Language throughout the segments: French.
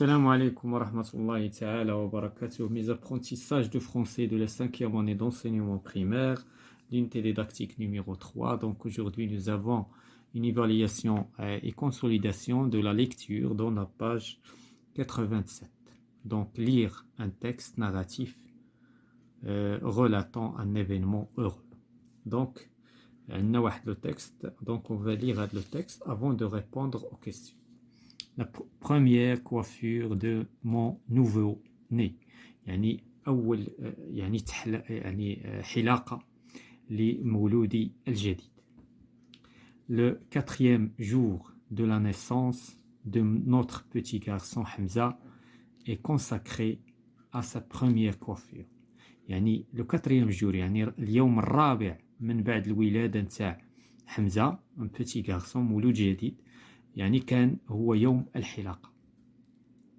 Assalamu alaikum wa rahmatullahi ta'ala wa barakatuh. Mes apprentissages de français de la cinquième année d'enseignement primaire, l'unité didactique numéro 3. Donc aujourd'hui, nous avons une évaluation et consolidation de la lecture dans la page 87. Donc lire un texte narratif relatant un événement heureux. Donc, le texte. Donc on va lire le texte avant de répondre aux questions. La première coiffure de mon nouveau-né يعني أول حلاقة لمولودي الجديد. Le quatrième jour de la naissance de notre petit garçon Hamza est consacré à sa première coiffure. يعني le quatrième jour يعني اليوم الرابع من بعد الولادة نتاع حمزة un petit garçon مولود جديد يعني كان هو يوم الحلاقة.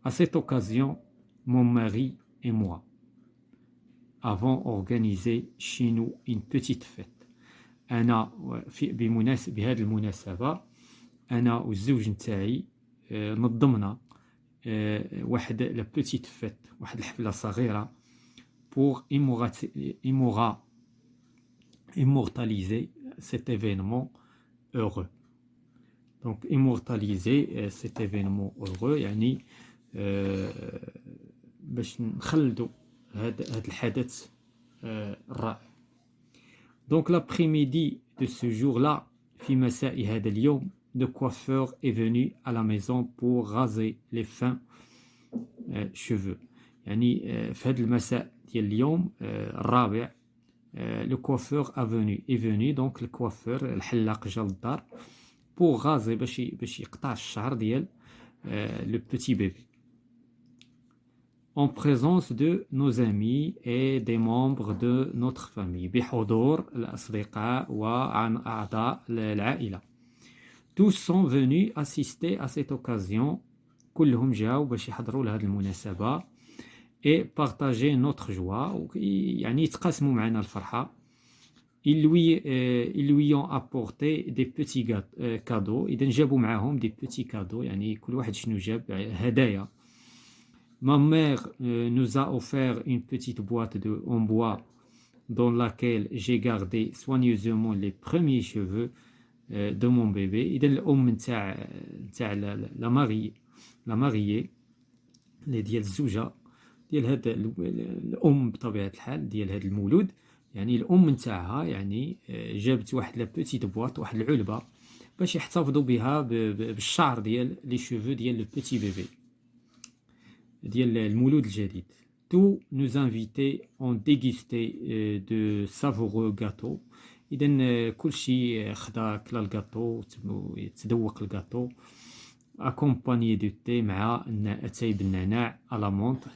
À cette occasion, mon mari et moi avons organisé chez nous une petite fête. أنا بهذه المناسبة أنا والزوج نتاعي نظمنا واحد la petite fête, واحد الحفلة صغيرة pour immortaliser cet événement heureux. Donc immortaliser cet événement heureux يعني باش نخلدوا هذا الحدث الرائع. Donc l'après-midi de ce jour-là, في مساء هذا اليوم, le coiffeur est venu à la maison pour raser les fins cheveux. يعني في هذا المساء ديال اليوم الرابع le coiffeur est venu, donc le coiffeur الحلاق جا للدار pour raser باش يقطع الشعر ديال le petit bébé en présence de nos amis et des membres de notre famille بحضور الأصدقاء وأعضاء العائلة. Tous sont venus assister à cette occasion, كلهم جاوا باش يحضروا لهذه المناسبة et partager notre joie, يعني يتقاسموا معنا الفرحة. Ils lui ont apporté des petits cadeaux. إذا جابوا معهم des petits cadeaux يعني كل واحد شنو جاب هدايا. Ma mère nous a offert une petite boîte en bois dans laquelle j'ai gardé soigneusement les premiers cheveux de mon bébé. إذا الأم نتاع la mariée اللي ديال الزوجة ديال هذا الأم بطبيعة الحال ديال هذا المولود يعني الأم نتاعها يعني جابت واحد لا بوتيت بواط واحد العلبة باش يحتفظوا بها بالشعر ديال لي شوفو ديال لو بوتي بيبي ديال المولود الجديد. Tous nous invités ont dégusté de savoureux gâteaux. إذا كلشي خدا كلا الكاطو تذوق الكاطو accompagné de thé مع أتاي بالنعناع à la menthe.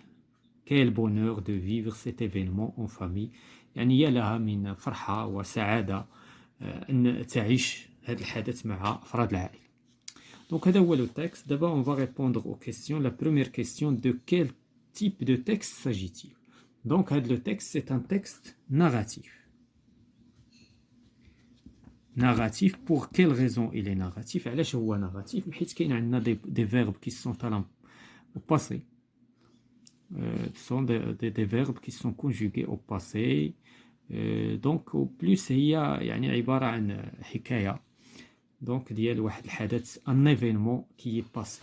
Quel bonheur de vivre cet événement en famille. يعني يا لها من فرحة وسعادة أن تعيش هذا الحدث مع أفراد العائلة. Donc هذا هو le texte. D'abord on va répondre aux questions. La première question, de quel type de texte s'agit-il? Donc le texte c'est un texte narratif. Narratif, pour quelle raison il est narratif? علاش هو narratif؟ حيت كاين عندنا des verbes qui sont au passé. Ce sont des verbes qui sont conjugués au passé. Donc au plus هي يعني عبارة عن حكاية donc ديال واحد الحدث un événement qui est passé.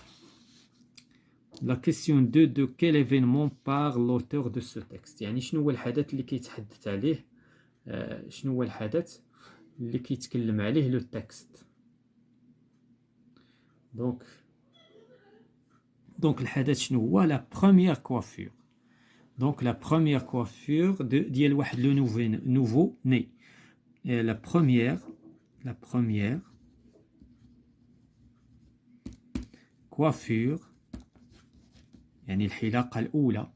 La question 2, de quel événement parle l'auteur de ce texte? يعني شنو هو الحدث اللي كيتحدث عليه شنو هو الحدث اللي كيتكلم عليه le texte. Donc الحدث شنو هو؟ la première coiffure. Donc la première coiffure ديال واحد le nouveau né. Et la première coiffure يعني الحلاقة الأولى,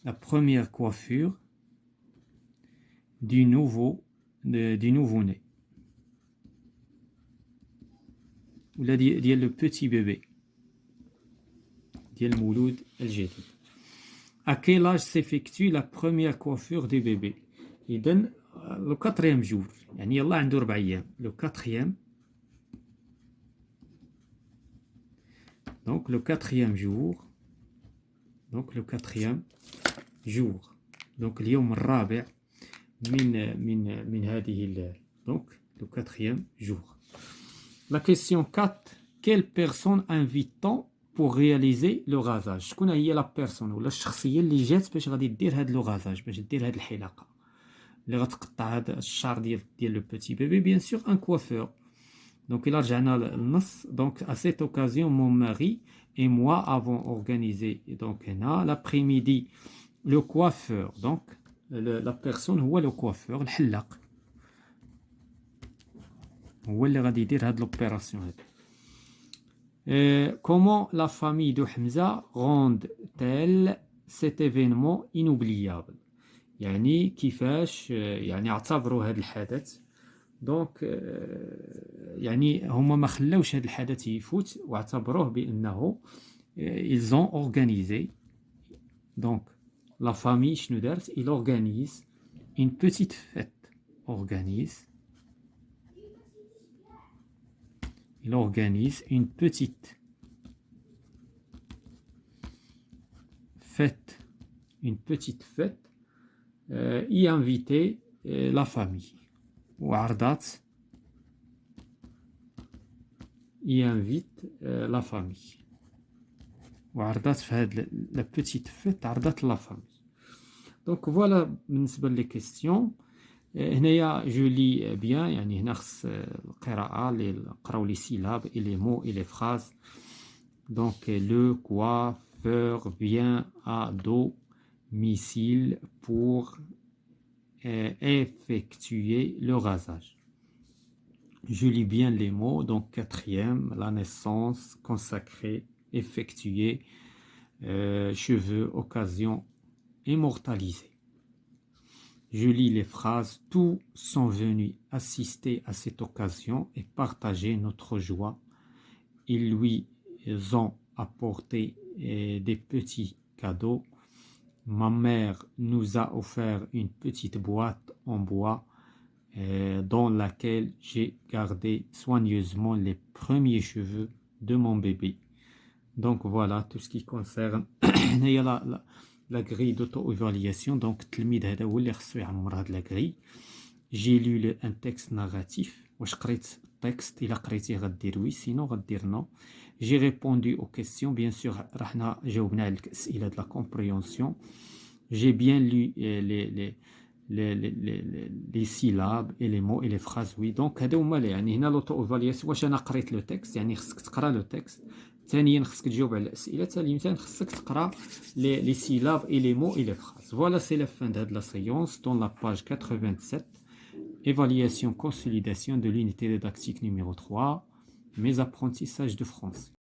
la première coiffure du nouveau-né ولا ديال le petit bébé ديال المولود الجديد. À quel âge s'effectue la première coiffure du bébé? إذن le quatrième jour يعني يلا عنده 4 أيام. Le quatrième, donc le quatrième jour Donc le quatrième jour. Donc اليوم الرابع من هذه donc le quatrième jour. La question 4. Quelle personne invite-t-on pour réaliser le rasage؟ شكون هي la personne ولا الشخصية اللي جات باش غادي دير هذا le rasage، باش دير هذه الحلاقة اللي غتقطع هذا الشعر ديال le petit bébé؟ Bien sûr un coiffeur. Donc il a رجعنا للنص. Donc à cette occasion mon mari et moi avons organisé donc l'après-midi le coiffeur. Donc la personne هو le coiffeur الحلاق هو اللي غادي يدير هاد l'opération هاد. Comment la famille de Hamza rend-elle cet événement inoubliable؟ يعني كيفاش يعني اعتبروا هذا الحدث. دونك يعني هما ما خلاوش هذا الحدث يفوت واعتبروه بانه ils ont organisé. Donc la famille شنو دارت؟ il organise une petite fête. Il organise une petite fête, y inviter la famille. وعرضات y invite la famille. وعرضات في هاد la petite fête عرضات la famille. Donc voilà بالنسبة لي questions. هنايا je lis bien يعني هنا خص القراءة اللي نقراو les syllabes et les mots et les phrases. Donc le coiffeur vient à domicile pour effectuer le rasage. Je lis bien les mots. Donc quatrième, la naissance, consacré, effectuer, cheveux, occasion, immortalisé. Je lis les phrases. Tous sont venus assister à cette occasion et partager notre joie. Ils lui ont apporté des petits cadeaux. Ma mère nous a offert une petite boîte en bois dans laquelle j'ai gardé soigneusement les premiers cheveux de mon bébé. Donc voilà tout ce qui concerne la grille d'auto-évaluation. Donc التلميذ هذا هو اللي خصو يعمر هاد la grille. J'ai lu un texte narratif. واش قريت التكست؟ إلا قريتيه غدير وي، سينو غدير نو. J'ai répondu aux questions. Bien sûr رحنا جاوبنا على الأسئلة de la compréhension. J'ai bien lu les syllabes et les mots et les phrases. Oui, donc هادو هما يعني هنا l'auto-évaluation. واش أنا قريت لو تكست؟ يعني خصك تقرا لو تكست. ثانيا خصك تجاوب على الأسئلة. ثالثا خصك تقرا les syllabes et les mots et les phrases. Voilà, c'est la fin de la séance dans la page 87. Évaluation, consolidation de l'unité didactique numéro 3. Mes apprentissages de français.